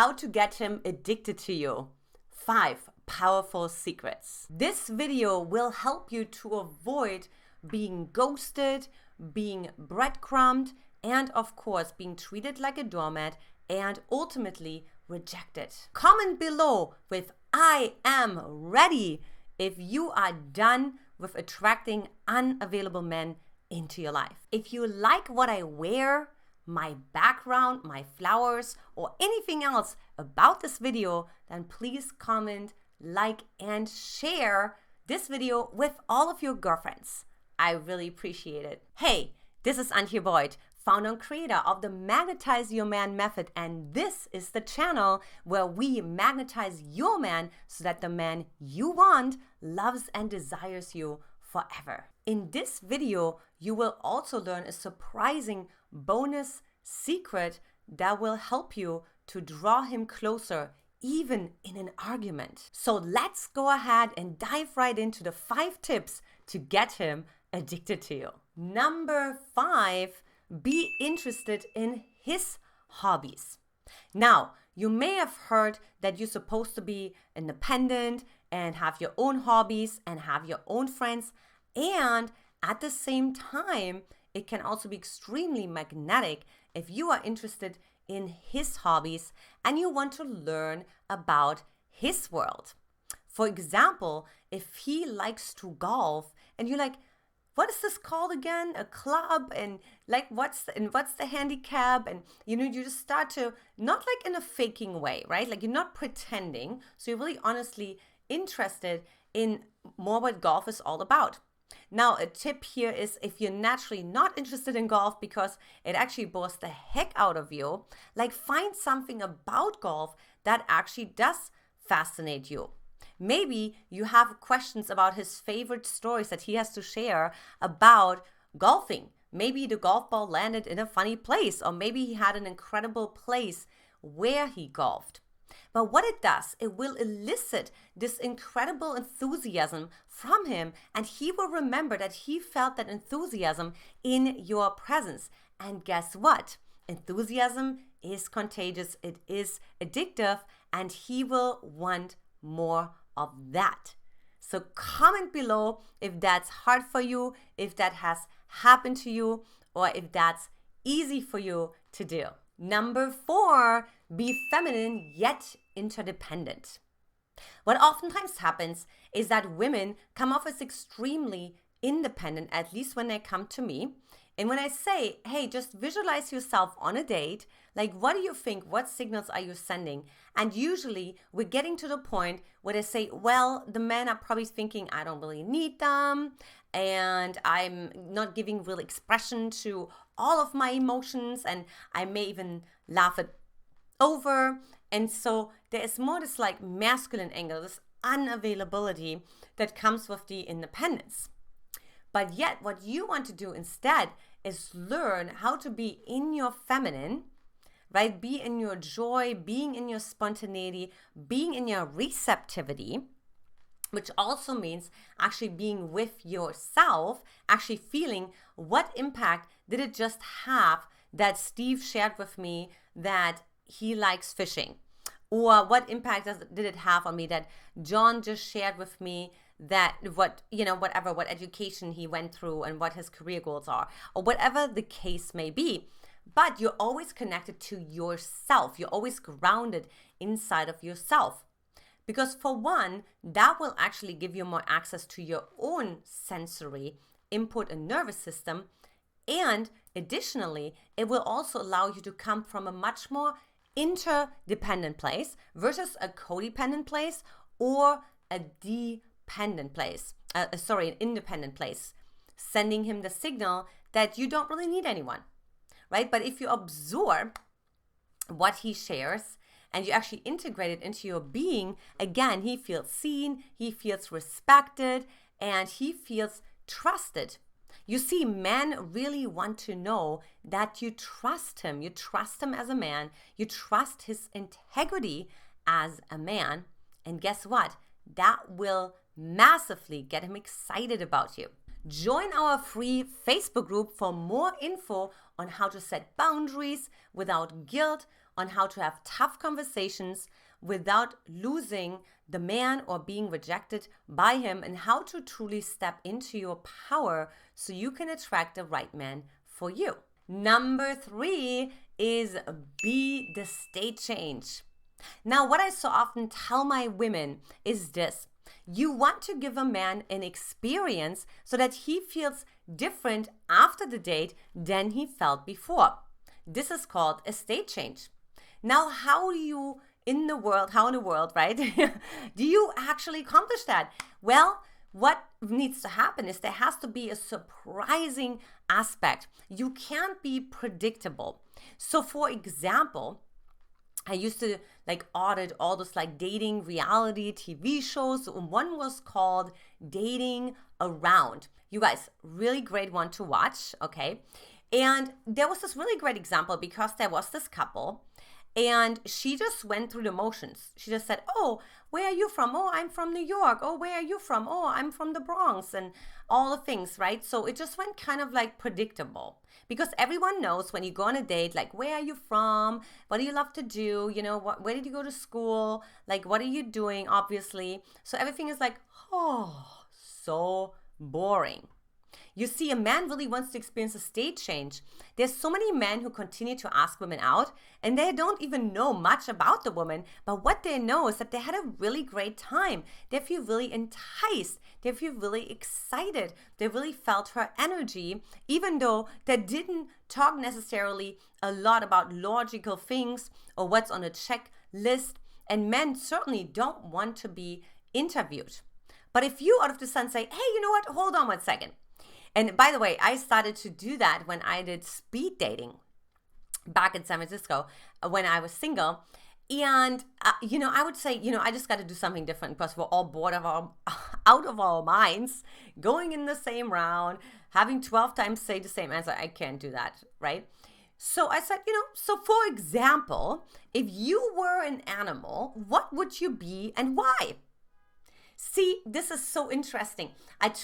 how to get him addicted to you. 5 powerful secrets. This video will help you to avoid being ghosted, being breadcrumbed, and of course being treated like a doormat and ultimately rejected. Comment below with "I am ready" if you are done with attracting unavailable men into your life. If you like what I wear, my background, my flowers, or anything else about this video, then please comment, like, and share this video with all of your girlfriends. I really appreciate it. Hey, this is Antia Boyd, founder and creator of the Magnetize Your Man Method, and this is the channel where we magnetize your man so that the man you want loves and desires you forever. In this video, you will also learn a surprising bonus secret that will help you to draw him closer, even in an argument. So let's go ahead and dive right into the 5 tips to get him addicted to you. Number 5, be interested in his hobbies. Now, you may have heard that you're supposed to be independent and have your own hobbies and have your own friends, and at the same time, it can also be extremely magnetic if you are interested in his hobbies and you want to learn about his world. For example, if he likes to golf and you're like, what is this called again? A club, and like what's the handicap? And you just start to, not like in a faking way, right? Like you're not pretending. So you're really honestly interested in more what golf is all about. Now, a tip here is if you're naturally not interested in golf because it actually bores the heck out of you, like find something about golf that actually does fascinate you. Maybe you have questions about his favorite stories that he has to share about golfing. Maybe the golf ball landed in a funny place, or maybe he had an incredible place where he golfed. But what it does, it will elicit this incredible enthusiasm from him, and he will remember that he felt that enthusiasm in your presence. And guess what? Enthusiasm is contagious, it is addictive, and he will want more of that. So comment below if that's hard for you, if that has happened to you, or if that's easy for you to do. Number 4, be feminine yet interdependent. What oftentimes happens is that women come off as extremely independent, at least when they come to me. And when I say, hey, just visualize yourself on a date, like what do you think? What signals are you sending? And usually we're getting to the point where they say, well, the men are probably thinking I don't really need them, and I'm not giving real expression to all of my emotions, and I may even laugh it over. And so there is more this like masculine angle, this unavailability that comes with the independence. But yet what you want to do instead is learn how to be in your feminine, right? Be in your joy, being in your spontaneity, being in your receptivity, which also means actually being with yourself, actually feeling what impact did it just have that Steve shared with me that he likes fishing, or what impact did it have on me that John just shared with me that what education he went through and what his career goals are, or whatever the case may be. But you're always connected to yourself. You're always grounded inside of yourself. Because for one, that will actually give you more access to your own sensory input and nervous system. And additionally, it will also allow you to come from a much more interdependent place versus a codependent place or a independent place, sending him the signal that you don't really need anyone, right? But if you absorb what he shares and you actually integrate it into your being, again, he feels seen, he feels respected, and he feels trusted. You see, men really want to know that you trust him. You trust him as a man. You trust his integrity as a man. And guess what? That will massively get him excited about you. Join our free Facebook group for more info on how to set boundaries without guilt, on how to have tough conversations without losing the man or being rejected by him, and how to truly step into your power so you can attract the right man for you. Number 3 is be the state change. Now, what I so often tell my women is this: you want to give a man an experience so that he feels different after the date than he felt before. This is called a state change. Now, how in the world, right, do you actually accomplish that? Well, what needs to happen is there has to be a surprising aspect. You can't be predictable. So, for example, I used to audit all those dating reality TV shows. One was called Dating Around. You guys, really great one to watch, okay? And there was this really great example because there was this couple and she just went through the motions. She just said, oh, where are you from? Oh, I'm from New York. Oh, where are you from? Oh, I'm from the Bronx, and all the things, right? So it just went kind of predictable because everyone knows when you go on a date, where are you from? What do you love to do? Where did you go to school? What are you doing? Obviously. So everything is oh, so boring. You see, a man really wants to experience a state change. There's so many men who continue to ask women out and they don't even know much about the woman, but what they know is that they had a really great time. They feel really enticed. They feel really excited. They really felt her energy, even though they didn't talk necessarily a lot about logical things or what's on a checklist. And men certainly don't want to be interviewed. But if you out of the sun say, hey, you know what? Hold on one second. And by the way, I started to do that when I did speed dating back in San Francisco when I was single. And, I would say, I just got to do something different because we're all bored out of our minds, going in the same round, having 12 times say the same answer. I can't do that, right? So I said, so for example, if you were an animal, what would you be and why? See, this is so interesting. And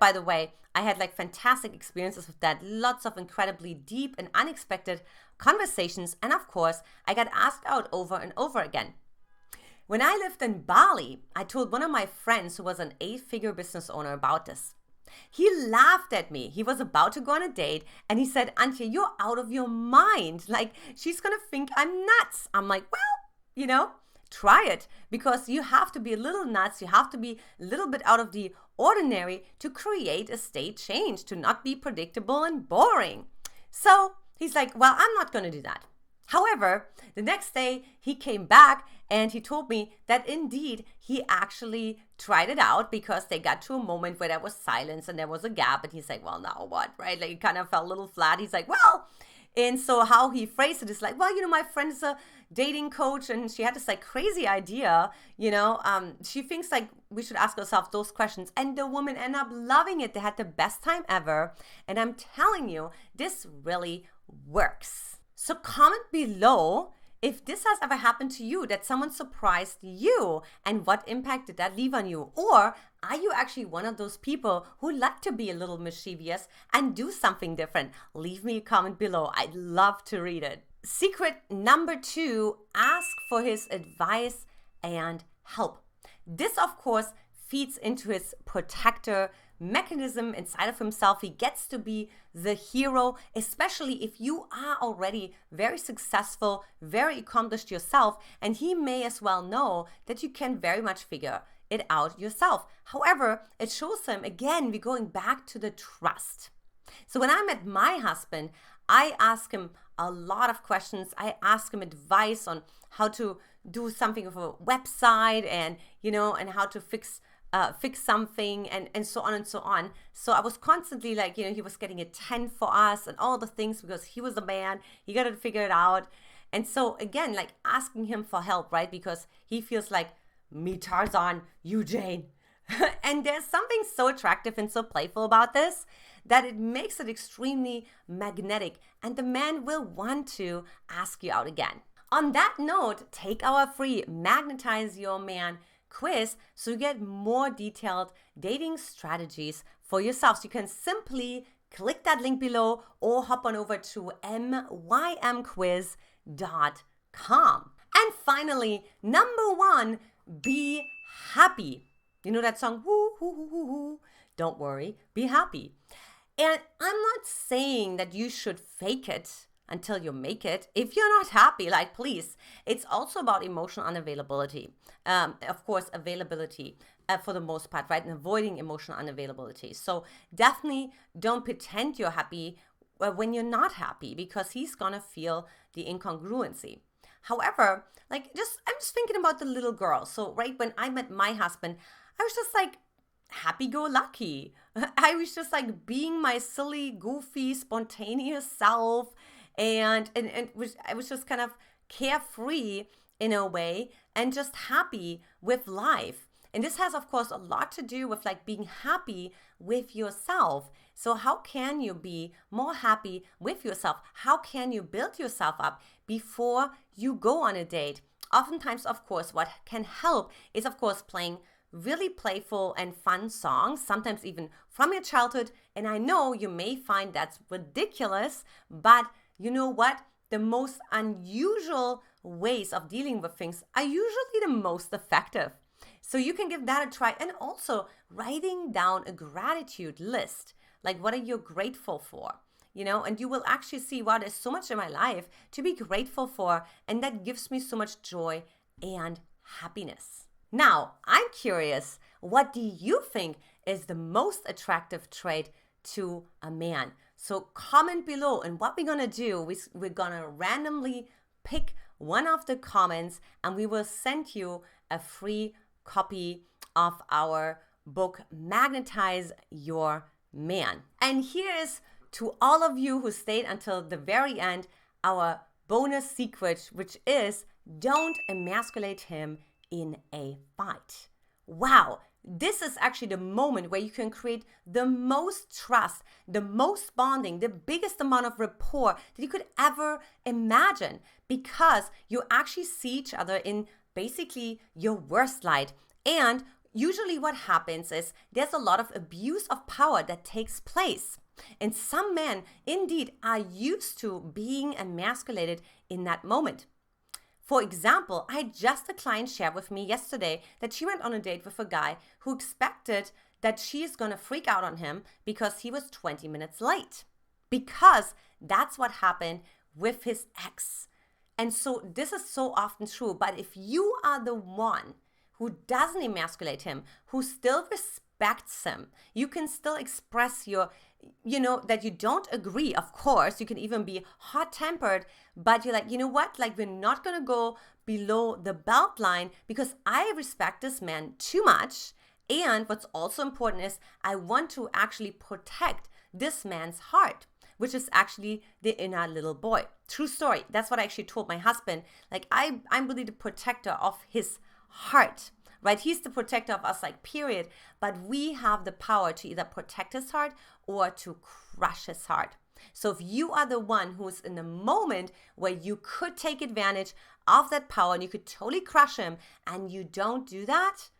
by the way, I had fantastic experiences with that. Lots of incredibly deep and unexpected conversations. And of course, I got asked out over and over again. When I lived in Bali, I told one of my friends who was an 8-figure business owner about this. He laughed at me. He was about to go on a date and he said, Antia, you're out of your mind. She's going to think I'm nuts. I'm like, well, try it, because you have to be a little nuts. You have to be a little bit out of the ordinary to create a state change, to not be predictable and boring. So he's like, well, I'm not going to do that. However, the next day he came back and he told me that indeed he actually tried it out because they got to a moment where there was silence and there was a gap. And he's like, well, now what, right? It kind of fell a little flat. He's like, well, and so how he phrased it is well, my friend is a dating coach and she had this crazy idea, she thinks we should ask ourselves those questions. And the woman ended up loving it. They had the best time ever. And I'm telling you, this really works. So comment below if this has ever happened to you, that someone surprised you, and what impact did that leave on you? Or are you actually one of those people who like to be a little mischievous and do something different? Leave me a comment below. I'd love to read it. Secret number 2, ask for his advice and help. This, of course, feeds into his protector mechanism inside of himself. He gets to be the hero, especially if you are already very successful, very accomplished yourself, and he may as well know that you can very much figure it out yourself. However, it shows him, again, we're going back to the trust. So when I met my husband, I asked him a lot of questions. I asked him advice on how to do something with a website and, and how to fix something and so on and so on. So I was constantly he was getting a 10 for us and all the things because he was the man. He got to figure it out. And so again, asking him for help, right? Because he feels like, me Tarzan, you Jane. And there's something so attractive and so playful about this that it makes it extremely magnetic, and the man will want to ask you out again. On that note, take our free Magnetize Your Man quiz so you get more detailed dating strategies for yourself. So you can simply click that link below or hop on over to mymquiz.com. calm. And finally, number 1, be happy. You know that song, woo, hoo, hoo, hoo, hoo. Don't worry, be happy. And I'm not saying that you should fake it until you make it. If you're not happy, like, please. It's also about emotional unavailability. Of course, availability for the most part, right? And avoiding emotional unavailability. So definitely don't pretend you're happy when you're not happy, because he's gonna feel the incongruency. However, I'm just thinking about the little girl. So right when I met my husband, I was just like happy-go-lucky. I was just like being my silly, goofy, spontaneous self, and I was just kind of carefree in a way and just happy with life. And this has, of course, a lot to do with like being happy with yourself. So how can you be more happy with yourself? How can you build yourself up before you go on a date? Oftentimes, of course, what can help is, of course, playing really playful and fun songs, sometimes even from your childhood. And I know you may find that's ridiculous, but you know what? The most unusual ways of dealing with things are usually the most effective. So you can give that a try. And also writing down a gratitude list. Like, what are you grateful for? You know, and you will actually see, wow, there's so much in my life to be grateful for. And that gives me so much joy and happiness. Now, I'm curious, what do you think is the most attractive trait to a man? So comment below, and what we're gonna do is we're gonna randomly pick one of the comments, and we will send you a free copy of our book, Magnetize Your Man. And here's to all of you who stayed until the very end, our bonus secret, which is don't emasculate him in a fight. Wow, this is actually the moment where you can create the most trust, the most bonding, the biggest amount of rapport that you could ever imagine, because you actually see each other in basically your worst light. And usually what happens is there's a lot of abuse of power that takes place. And some men indeed are used to being emasculated in that moment. For example, I had just a client share with me yesterday that she went on a date with a guy who expected that she is going to freak out on him because he was 20 minutes late. Because that's what happened with his ex. And so this is so often true. But if you are the one who doesn't emasculate him, who still respects him, you can still express your, that you don't agree. Of course, you can even be hot-tempered, but you're like, you know what? Like, we're not going to go below the belt line because I respect this man too much. And what's also important is I want to actually protect this man's heart, which is actually the inner little boy. True story. That's what I actually told my husband. Like, I'm really the protector of his heart, right? He's the protector of us, like, period. But we have the power to either protect his heart or to crush his heart. So if you are the one who's in the moment where you could take advantage of that power and you could totally crush him and you don't do that,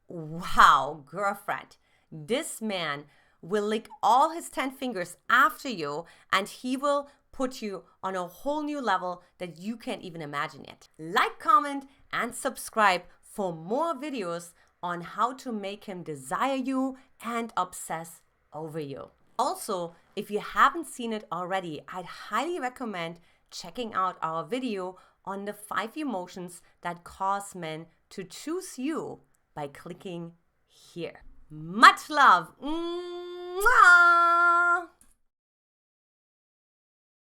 wow, girlfriend, this man will lick all his 10 fingers after you, and he will put you on a whole new level that you can't even imagine yet. Like, comment, and subscribe for more videos on how to make him desire you and obsess over you. Also, if you haven't seen it already, I'd highly recommend checking out our video on the 5 emotions that cause men to choose you by clicking here. Much love. Mwah!